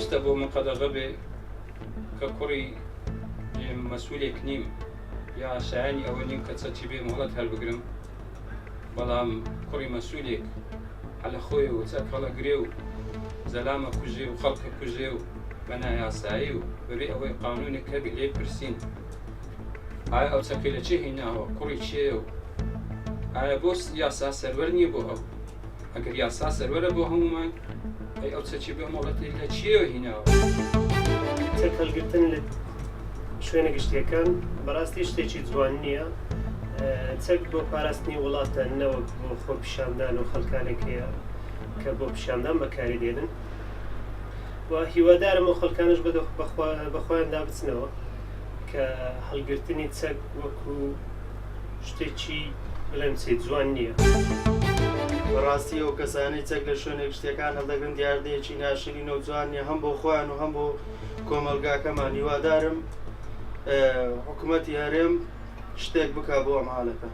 دروستە بۆ من قەدەغە بێ کە کوڕی مەسئولێک نیم یا شایانی ئەوە نیم کە چەچی بێ مۆڵەت هەڵبگرم، بەڵام کوڕی مەسئولێک هەلە خۆی و چەک هەڵەگرێ و زەلامە کوژێ و خەڵکە کوژێ و بەنای یاسایی و بەبێ ئەوەی قانونێک هەبێ لێ پرسین ئایا ئەو چەکەی لە چێ هێناوە، کوڕی چێە و ئایا بۆ یاسا سەروەر نییە بۆ ئەو؟ ئەگەر یاسا سەروەرە بۆ هەمومان ئەی ئەو چەکی بێ مۆڵەتی لە چیەوە هێناوە؟ چەک هەڵگرتن لە شوێنە گشتیەکان بەڕاستی شتێکی جوان نییە. چەک بۆ پاراستنی وڵاتە نەوەک بۆ خۆ پیشاندان و خەڵکانێکەیە کە بۆ پیشاندان بەکاری دێنن و هیوادارم ئەو خەڵکانش بەخۆیان دابچنەوە کە هەڵگرتنی چەک وەکو شتێکی بڵێم چێ جوان نییە. بەڕاستی ئەو کەسانی چەک لە شوێنە گشتیەکان هەڵدەگرن دیاردەیەکی ناشرین و جوان نیە هەم بۆ خۆیان و هەم بۆ کۆمەلگاکەمان. هیوادارم حکوومەتی هەرێم شتێک بکا بۆ ئەم حاڵەکە.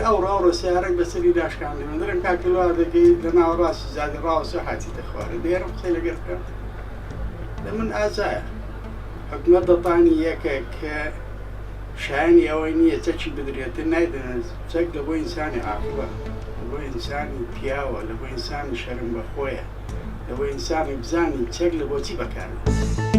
ئەو ڕاوڕۆسیارێک بەسەری داشکاندی مندرم کاکلوا دەگەی لە ناوەڕاستی زادی ڕاوەسە حاتی دەخوارە دێرم قسەی لەگەر بکەم لە من ئازایە حکوومەت دەتانی یەکێک کە شایانی ئەوەی نییە چەکی بدرێتە نایدەن چەک لە بۆ ئینسانی عاقڵە، لە بۆ ئینسانی پیاوە، لە بۆ ئینسانی شەرم بەخۆیە، لە بۆ ئینسانی بزانی چەک لە بۆچی بەکارێت.